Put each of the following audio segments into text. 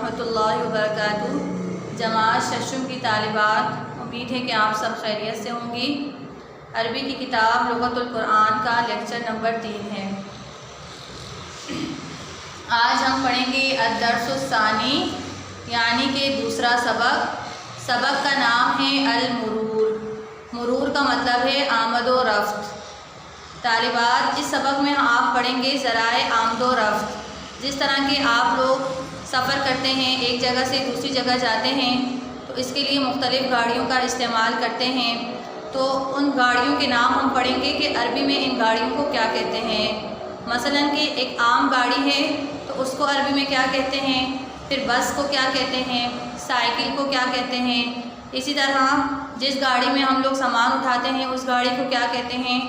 ورحمۃ اللہ وبرکاتہ۔ جماعت ششم کی طالبات، امید ہے کہ آپ سب خیریت سے ہوں گی۔ عربی کی کتاب لغت القرآن کا لیکچر نمبر 3 ہے۔ آج ہم پڑھیں گے الدرس الثانی، یعنی کہ دوسرا سبق۔ سبق کا نام ہے المرور۔ مرور کا مطلب ہے آمد و رفت۔ طالبات، اس سبق میں آپ پڑھیں گے ذرائع آمد و رفت۔ جس طرح کہ آپ لوگ سفر کرتے ہیں، ایک جگہ سے دوسری جگہ جاتے ہیں، تو اس کے لیے مختلف گاڑیوں کا استعمال کرتے ہیں، تو ان گاڑیوں کے نام ہم پڑھیں گے کہ عربی میں ان گاڑیوں کو کیا کہتے ہیں۔ مثلاً کہ ایک عام گاڑی ہے تو اس کو عربی میں کیا کہتے ہیں، پھر بس کو کیا کہتے ہیں، سائیکل کو کیا کہتے ہیں۔ اسی طرح جس گاڑی میں ہم لوگ سامان اٹھاتے ہیں اس گاڑی کو کیا کہتے ہیں۔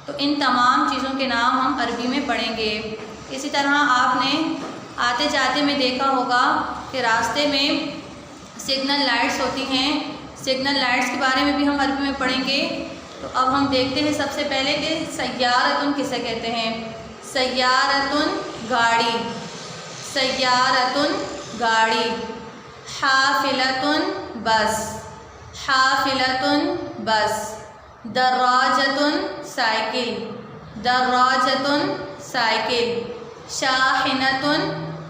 تو ان تمام چیزوں کے نام ہم عربی میں پڑھیں گے۔ اسی طرح آپ نے آتے جاتے میں دیکھا ہوگا کہ راستے میں سگنل لائٹس ہوتی ہیں۔ سگنل لائٹس کے بارے میں بھی ہم عربی میں پڑھیں گے۔ تو اب ہم دیکھتے ہیں سب سے پہلے کہ سیارتن کسے کہتے ہیں۔ سیارتن گاڑی، سیارتن گاڑی۔ حافلتن بس، حافلتن بس۔ دراجتن سائیکل، دراجتن سائیکل۔ شاحنتن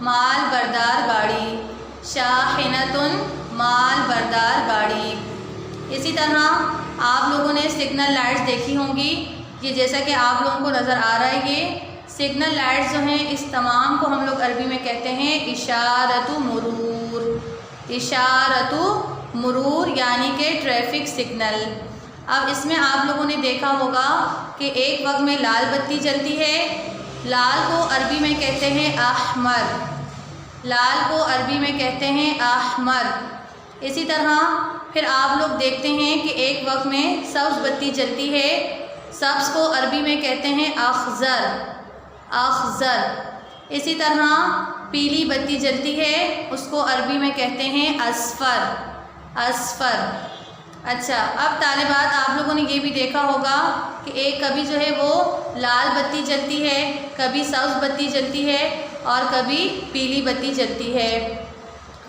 مال بردار گاڑی، شاحنتن مال بردار گاڑی۔ اسی طرح آپ لوگوں نے سگنل لائٹس دیکھی ہوں گی۔ یہ جیسا کہ آپ لوگوں کو نظر آ رہا ہے، یہ سگنل لائٹس جو ہیں اس تمام کو ہم لوگ عربی میں کہتے ہیں اشارۃ مرور۔ اشارۃ مرور یعنی کہ ٹریفک سگنل۔ اب اس میں آپ لوگوں نے دیکھا ہوگا کہ ایک وقت میں لال بتی جلتی ہے، لال کو عربی میں کہتے ہیں احمر، لال کو عربی میں کہتے ہیں احمر۔ اسی طرح پھر آپ لوگ دیکھتے ہیں کہ ایک وقت میں سبز بتی جلتی ہے، سبز کو عربی میں کہتے ہیں اخضر، اخضر۔ اسی طرح پیلی بتی جلتی ہے، اس کو عربی میں کہتے ہیں اصفر، اصفر۔ اچھا، اب طالبات آپ لوگوں نے یہ بھی دیکھا ہوگا کہ ایک کبھی جو ہے وہ لال بتی جلتی ہے، کبھی سبز بتی جلتی ہے اور کبھی پیلی بتی جلتی ہے۔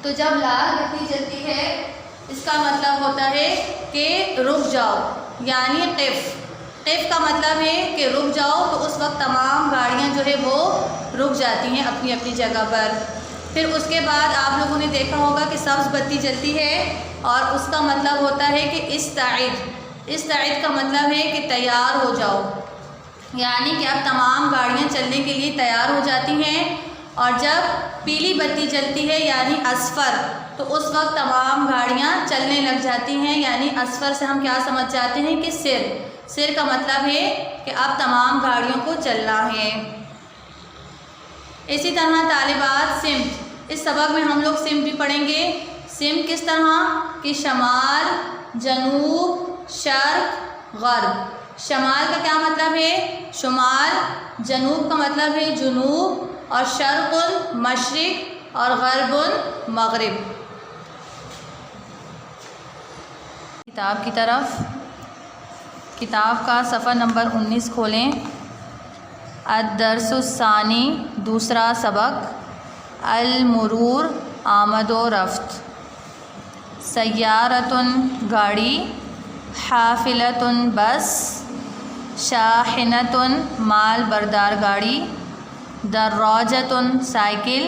تو جب لال بتی جلتی ہے اس کا مطلب ہوتا ہے کہ رک جاؤ، یعنی قف۔ قف کا مطلب ہے کہ رک جاؤ، تو اس وقت تمام گاڑیاں جو ہے وہ رک جاتی ہیں اپنی اپنی جگہ پر۔ پھر اس کے بعد آپ لوگوں نے دیکھا ہوگا کہ سبز بتی جلتی ہے اور اس کا مطلب ہوتا ہے کہ استعد۔ استعد کا مطلب ہے کہ تیار ہو جاؤ، یعنی کہ اب تمام گاڑیاں چلنے کے لیے تیار ہو جاتی ہیں۔ اور جب پیلی بتی جلتی ہے یعنی اصفر، تو اس وقت تمام گاڑیاں چلنے لگ جاتی ہیں، یعنی اصفر سے ہم کیا سمجھ جاتے ہیں کہ سیر۔ سیر کا مطلب ہے کہ اب تمام گاڑیوں کو چلنا ہے۔ اسی طرح طالبات سمت، اس سبق میں ہم لوگ سمت بھی پڑھیں گے۔ سمت کس طرح کہ شمال، جنوب، شرق، غرب۔ شمال کا کیا مطلب ہے؟ شمال۔ جنوب کا مطلب ہے جنوب، اور شرق المشرق اور غرب المغرب۔ کتاب کی طرف، کتاب کا صفحہ نمبر 19 کھولیں۔ الدرس الثانی، دوسرا سبق، المرور آمد و رفت۔ سیارتن گاڑی، حافلتن بس، شاحنتن مال بردار گاڑی، دراجتن سائیکل۔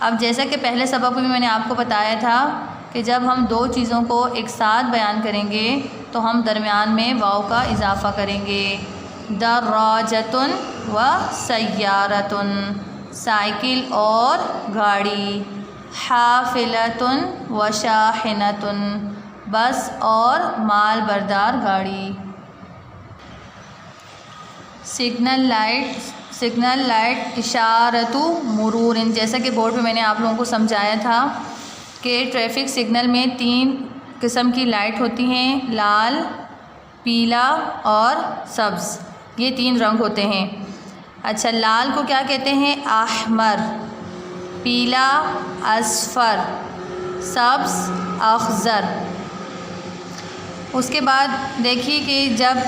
اب جیسا کہ پہلے سبق میں بھی میں نے آپ کو بتایا تھا کہ جب ہم دو چیزوں کو ایک ساتھ بیان کریں گے تو ہم درمیان میں واو کا اضافہ کریں گے۔ دراجتن و سیارتن، سائیکل اور گاڑی۔ حافلتن و شاحنتن، بس اور مال بردار گاڑی۔ سگنل لائٹ، سگنل لائٹ اشارۃ مرور، جیسا کہ بورڈ پہ میں نے آپ لوگوں کو سمجھایا تھا کہ ٹریفک سگنل میں 3 قسم کی لائٹ ہوتی ہیں، لال، پیلا اور سبز۔ یہ 3 رنگ ہوتے ہیں۔ اچھا، لال کو کیا کہتے ہیں؟ احمر۔ پیلا اصفر، سبز اخضر۔ اس کے بعد دیکھیے کہ جب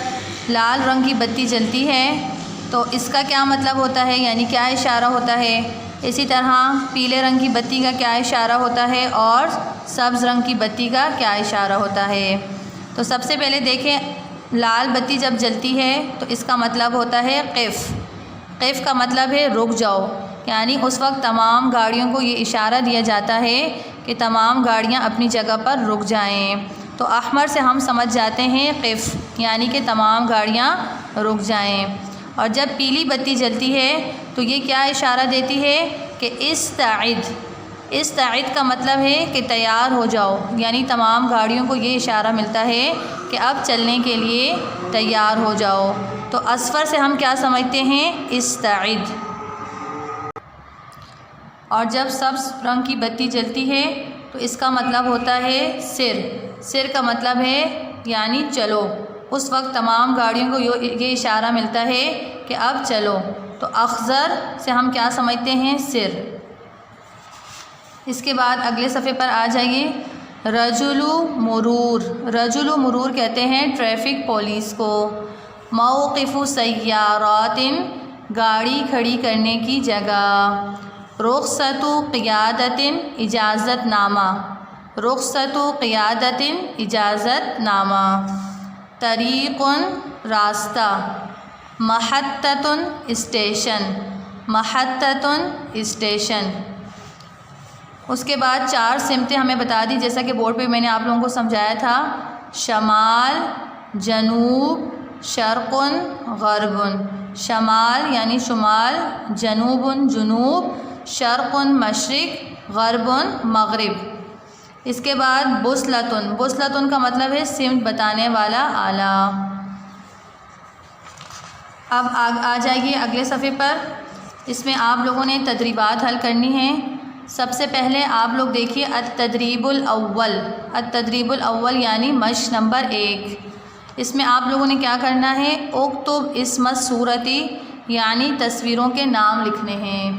لال رنگ کی بتی جلتی ہے تو اس کا کیا مطلب ہوتا ہے، یعنی کیا اشارہ ہوتا ہے اسی طرح پیلے رنگ کی بتی کا کیا اشارہ ہوتا ہے اور سبز رنگ کی بتی کا کیا اشارہ ہوتا ہے؟ تو سب سے پہلے دیکھیں، لال بتی جب جلتی ہے تو اس کا مطلب ہوتا ہے قف۔ قف کا مطلب ہے رک جاؤ، یعنی اس وقت تمام گاڑیوں کو یہ اشارہ دیا جاتا ہے کہ تمام گاڑیاں اپنی جگہ پر رک جائیں۔ تو احمر سے ہم سمجھ جاتے ہیں قف، یعنی کہ تمام گاڑیاں رک جائیں۔ اور جب پیلی بتی جلتی ہے تو یہ کیا اشارہ دیتی ہے کہ استعد۔ استعد کا مطلب ہے کہ تیار ہو جاؤ، یعنی تمام گاڑیوں کو یہ اشارہ ملتا ہے کہ اب چلنے کے لیے تیار ہو جاؤ۔ تو اصفر سے ہم کیا سمجھتے ہیں؟ استعد۔ اور جب سبز رنگ کی بتی جلتی ہے تو اس کا مطلب ہوتا ہے سر۔ سر کا مطلب ہے یعنی چلو، اس وقت تمام گاڑیوں کو یہ اشارہ ملتا ہے کہ اب چلو۔ تو اخضر سے ہم کیا سمجھتے ہیں؟ سر۔ اس کے بعد اگلے صفحے پر آ جائیے، رجل مرور۔ رجل مرور کہتے ہیں ٹریفک پولیس کو۔ موقف سیارات، گاڑی کھڑی کرنے کی جگہ۔ رخصت قیادت، اجازت نامہ۔ رخصت قیادت، اجازت نامہ۔ طریق، راستہ۔ محطۃ، اسٹیشن۔ محطۃ، اسٹیشن۔ اس کے بعد 4 سمتیں ہمیں بتا دی، جیسا کہ بورڈ پہ میں نے آپ لوگوں کو سمجھایا تھا، شمال، جنوب، شرق، غرب۔ شمال یعنی شمال، جنوب جنوب، شرق مشرق، غرب مغرب۔ اس کے بعد بوصلۃ۔ بوصلۃ کا مطلب ہے سمت بتانے والا آلہ۔ اب آ جائیے اگلے صفحے پر، اس میں آپ لوگوں نے تدریبات حل کرنی ہیں۔ سب سے پہلے آپ لوگ دیکھیے التدریب الاول۔ التدریب الاول یعنی مشق نمبر 1۔ اس میں آپ لوگوں نے کیا کرنا ہے؟ اکتب اسم الصورت، یعنی تصویروں کے نام لکھنے ہیں۔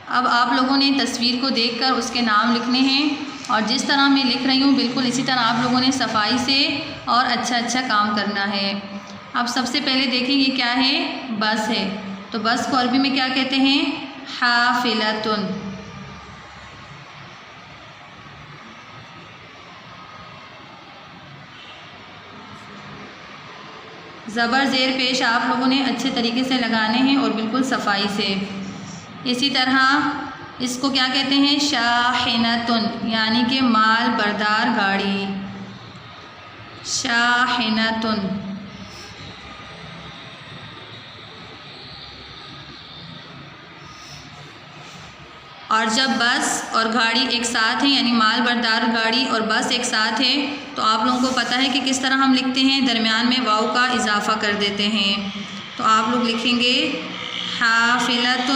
اب آپ لوگوں نے تصویر کو دیکھ کر اس کے نام لکھنے ہیں، اور جس طرح میں لکھ رہی ہوں بالکل اسی طرح آپ لوگوں نے صفائی سے اور اچھا کام کرنا ہے۔ اب سب سے پہلے دیکھیں یہ کیا ہے؟ بس ہے۔ تو بس کو عربی میں کیا کہتے ہیں؟ حافلۃ۔ زبر زیر پیش آپ لوگوں نے اچھے طریقے سے لگانے ہیں اور بالکل صفائی سے۔ اسی طرح اس کو کیا کہتے ہیں؟ شاحنۃ، یعنی کہ مال بردار گاڑی۔ شاحنۃ۔ اور جب بس اور گاڑی ایک ساتھ ہیں، یعنی مال بردار گاڑی اور بس ایک ساتھ ہے، تو آپ لوگوں کو پتہ ہے کہ کس طرح ہم لکھتے ہیں؟ درمیان میں واؤ کا اضافہ کر دیتے ہیں۔ تو آپ لوگ لکھیں گے حافلۃ،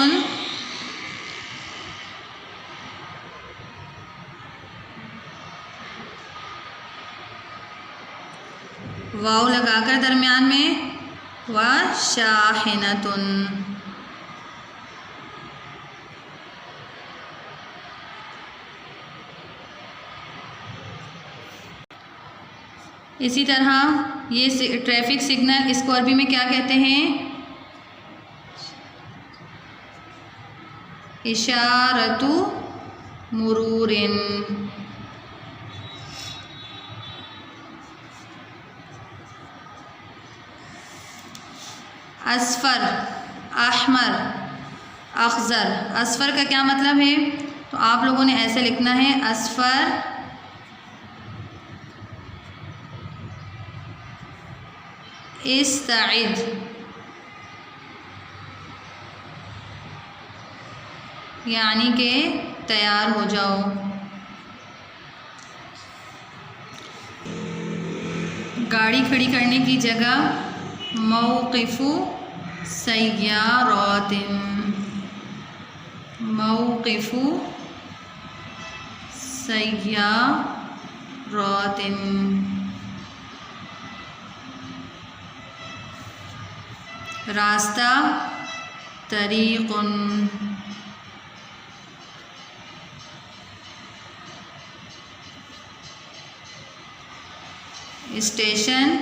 واؤ لگا کر درمیان میں، وشاحنۃ۔ اسی طرح یہ ٹریفک سگنل، اس کو عربی میں کیا کہتے ہیں؟ اشارۃ مرور۔ اصفر، احمر، اخضر۔ اصفر کا کیا مطلب ہے؟ تو آپ لوگوں نے ایسے لکھنا ہے، اصفر استعد، یعنی کہ تیار ہو جاؤ۔ گاڑی کھڑی کرنے کی جگہ موقف سیارات۔ موقف سیارات۔ راستہ طریق۔ اسٹیشن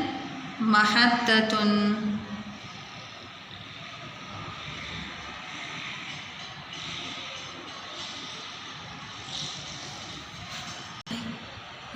محطۃ۔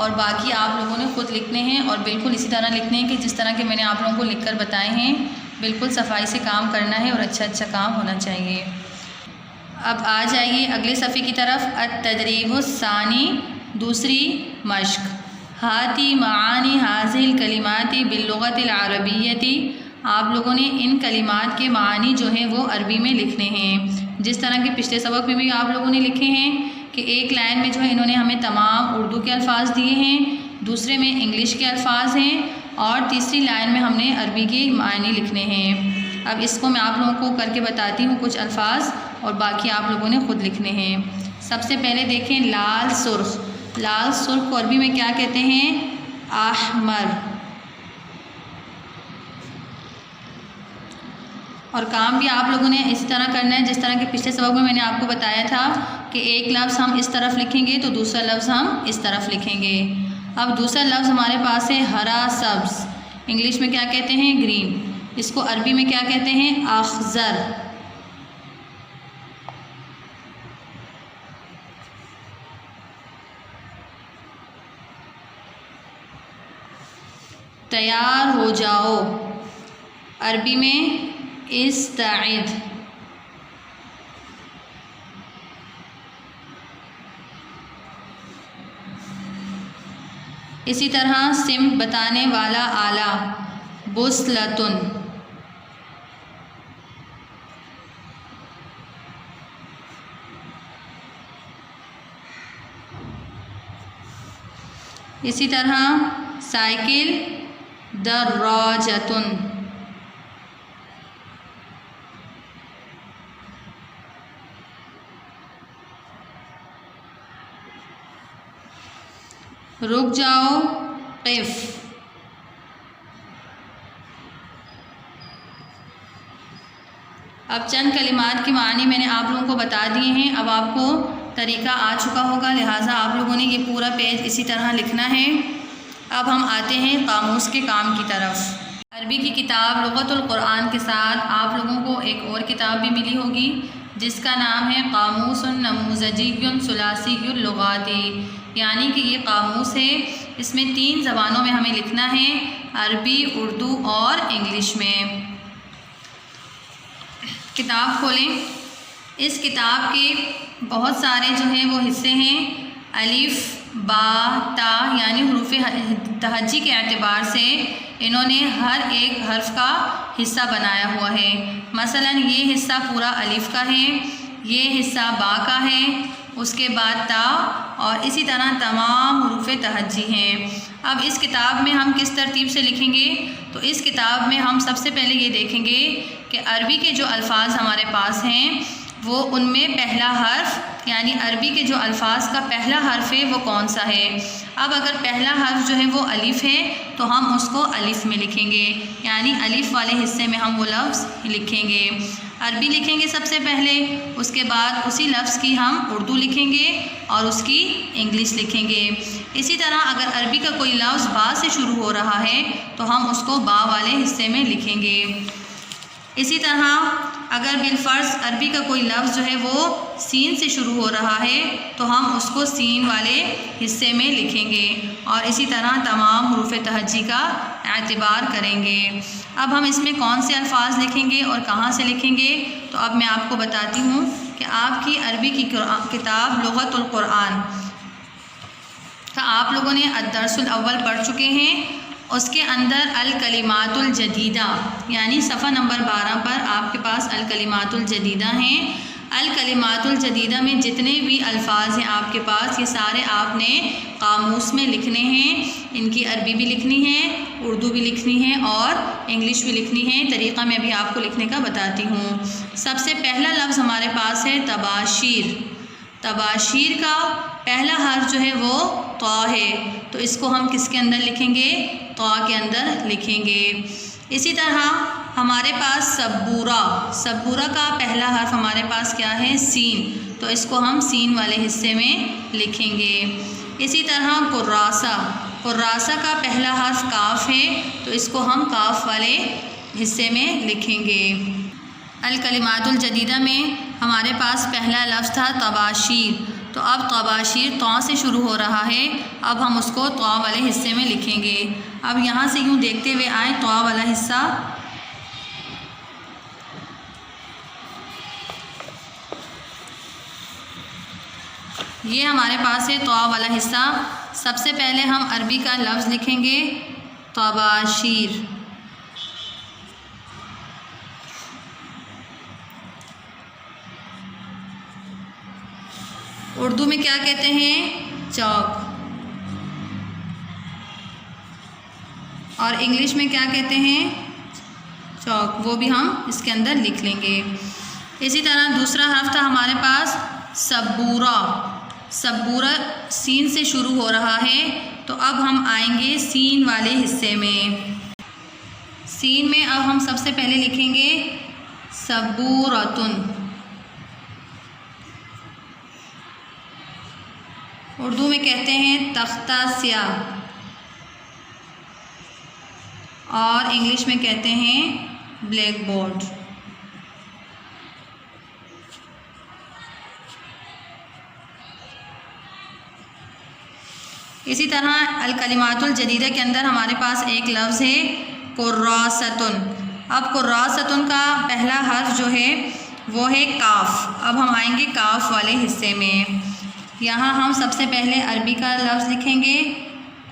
اور باقی آپ لوگوں نے خود لکھنے ہیں اور بالکل اسی طرح لکھنے ہیں کہ جس طرح کے میں نے آپ لوگوں کو لکھ کر بتائے ہیں. بالکل صفائی سے کام کرنا ہے اور اچھا کام ہونا چاہیے. اب آ جائیے اگلے صفحے کی طرف. التدریب الثانی، دوسری مشق. ہاتی معانی حاضر الکلمات باللغت العربیت، آپ لوگوں نے ان کلمات کے معنی جو ہیں وہ عربی میں لکھنے ہیں. جس طرح کے پچھلے سبق میں بھی آپ لوگوں نے لکھے ہیں کہ ایک لائن میں جو ہے انہوں نے ہمیں تمام اردو کے الفاظ دیے ہیں، دوسرے میں انگلش کے الفاظ ہیں اور تیسری لائن میں ہم نے عربی کے معنی لکھنے ہیں. اب اس کو میں آپ لوگوں کو کر کے بتاتی ہوں کچھ الفاظ اور باقی آپ لوگوں نے خود لکھنے ہیں. سب سے پہلے دیکھیں لال سرخ. لال سرخ کو عربی میں کیا کہتے ہیں؟ احمر. اور کام بھی آپ لوگوں نے اسی طرح کرنا ہے جس طرح کہ پچھلے سبق میں نے آپ کو بتایا تھا کہ ایک لفظ ہم اس طرف لکھیں گے تو دوسرا لفظ ہم اس طرف لکھیں گے. اب دوسرا لفظ ہمارے پاس ہے ہرا سبز. انگلش میں کیا کہتے ہیں؟ گرین. اس کو عربی میں کیا کہتے ہیں؟ اخضر. تیار ہو جاؤ، عربی میں استعد. اسی طرح سمت بتانے والا آلہ بوصلۃن. اسی طرح سائیکل دراجۃن. رک جاؤ قف. اب چند کلمات کے معنی میں نے آپ لوگوں کو بتا دیے ہیں. اب آپ کو طریقہ آ چکا ہوگا، لہٰذا آپ لوگوں نے یہ پورا پیج اسی طرح لکھنا ہے. اب ہم آتے ہیں قاموس کے کام کی طرف. عربی کی کتاب لغت القرآن کے ساتھ آپ لوگوں کو ایک اور کتاب بھی ملی ہوگی جس کا نام ہے قاموس نموذجی ثلاثی اللغات، یعنی کہ یہ قاموس ہے. اس میں 3 زبانوں میں ہمیں لکھنا ہے، عربی، اردو اور انگلش میں. کتاب کھولیں. اس کتاب کے بہت سارے جو ہیں وہ حصے ہیں. الف، با، تا یعنی حروف تہجی کے اعتبار سے انہوں نے ہر ایک حرف کا حصہ بنایا ہوا ہے. مثلا یہ حصہ پورا الف کا ہے، یہ حصہ با کا ہے، اس کے بعد تا اور اسی طرح تمام حروف تہجی ہیں. اب اس کتاب میں ہم کس ترتیب سے لکھیں گے؟ تو اس کتاب میں ہم سب سے پہلے یہ دیکھیں گے کہ عربی کے جو الفاظ ہمارے پاس ہیں وہ ان میں پہلا حرف یعنی عربی کے جو الفاظ کا پہلا حرف ہے وہ کون سا ہے. اب اگر پہلا حرف جو ہے وہ الف ہے تو ہم اس کو الف میں لکھیں گے، یعنی الف والے حصے میں ہم وہ لفظ لکھیں گے. عربی لکھیں گے سب سے پہلے، اس کے بعد اسی لفظ کی ہم اردو لکھیں گے اور اس کی انگلش لکھیں گے. اسی طرح اگر عربی کا کوئی لفظ با سے شروع ہو رہا ہے تو ہم اس کو با والے حصے میں لکھیں گے. اسی طرح اگر بالفرض عربی کا کوئی لفظ جو ہے وہ سین سے شروع ہو رہا ہے تو ہم اس کو سین والے حصے میں لکھیں گے اور اسی طرح تمام حروف تہجی کا اعتبار کریں گے. اب ہم اس میں کون سے الفاظ لکھیں گے اور کہاں سے لکھیں گے؟ تو اب میں آپ کو بتاتی ہوں کہ آپ کی عربی کی کتاب لغت القرآن کا آپ لوگوں نے الدرس الاول پڑھ چکے ہیں. اس کے اندر الکلمات الجدیدہ یعنی صفحہ نمبر 12 پر آپ کے پاس الکلمات الجدیدہ ہیں. الکلمات الجدیدہ میں جتنے بھی الفاظ ہیں آپ کے پاس یہ سارے آپ نے قاموس میں لکھنے ہیں. ان کی عربی بھی لکھنی ہے، اردو بھی لکھنی ہے اور انگلش بھی لکھنی ہے. طریقہ میں ابھی آپ کو لکھنے کا بتاتی ہوں. سب سے پہلا لفظ ہمارے پاس ہے تباشیر. تباشیر کا پہلا حرف جو ہے وہ طا ہے، تو اس کو ہم کس کے اندر لکھیں گے؟ طا کے اندر لکھیں گے. اسی طرح ہمارے پاس سبورہ. سبورہ کا پہلا حرف ہمارے پاس کیا ہے؟ سین، تو اس کو ہم سین والے حصے میں لکھیں گے. اسی طرح کراسہ. کراسہ کا پہلا حرف کاف ہے تو اس کو ہم کاف والے حصے میں لکھیں گے. الکلمات الجدیدہ میں ہمارے پاس پہلا لفظ تھا طباشیر، تو اب طباشیر طا سے شروع ہو رہا ہے، اب ہم اس کو طا والے حصے میں لکھیں گے۔ اب یہاں سے یوں دیکھتے ہوئے آئیں، طا والا حصہ، یہ ہمارے پاس ہے طا والا حصہ۔ سب سے پہلے ہم عربی کا لفظ لکھیں گے طباشیر۔ اردو میں کیا کہتے ہیں؟ چاک۔ اور انگلش میں کیا کہتے ہیں؟ چاک، وہ بھی ہم اس کے اندر لکھ لیں گے۔ اسی طرح دوسرا حرف تھا ہمارے پاس سبورہ۔ سبورہ سین سے شروع ہو رہا ہے، تو اب ہم آئیں گے سین والے حصے میں۔ سین میں اب ہم سب سے پہلے لکھیں گے سبورتن۔ اردو میں کہتے ہیں تختہ سیاہ، اور انگلش میں کہتے ہیں بلیک بورڈ۔ اسی طرح الکلمات الجدیدہ کے اندر ہمارے پاس ایک لفظ ہے کراستن۔ اب کراستن کا پہلا حرف جو ہے وہ ہے کاف۔ اب ہم آئیں گے کاف والے حصے میں۔ یہاں ہم سب سے پہلے عربی کا لفظ لکھیں گے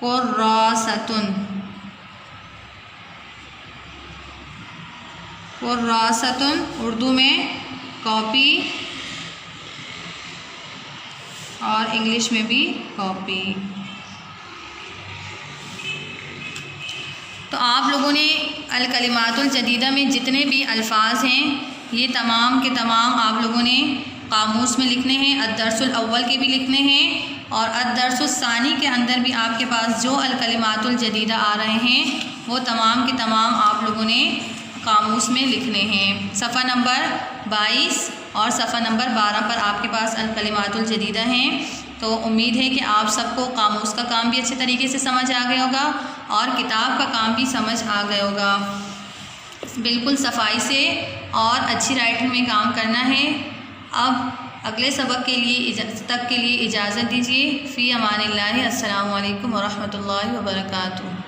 کراستن۔ کراستن اردو میں کاپی، اور انگلش میں بھی کاپی۔ تو آپ لوگوں نے الکلمات الجدیدہ میں جتنے بھی الفاظ ہیں یہ تمام کے تمام آپ لوگوں نے قاموس میں لکھنے ہیں، الدرس الاول کے بھی لکھنے ہیں، اور الدرس الثانی کے اندر بھی آپ کے پاس جو الکلمات الجدیدہ آ رہے ہیں وہ تمام کے تمام آپ لوگوں نے قاموس میں لکھنے ہیں۔ صفحہ نمبر 22 اور صفحہ نمبر 12 پر آپ کے پاس الکلمات الجدیدہ ہیں۔ تو امید ہے کہ آپ سب کو قاموس کا کام بھی اچھے طریقے سے سمجھ آ گیا ہوگا، اور کتاب کا کام بھی سمجھ آ گیا ہوگا۔ بالکل صفائی سے اور اچھی رائٹنگ میں کام کرنا ہے۔ اب اگلے سبق کے لیے اجازت دیجیے۔ فی امان اللہ۔ السلام علیکم ورحمۃ اللہ وبرکاتہ۔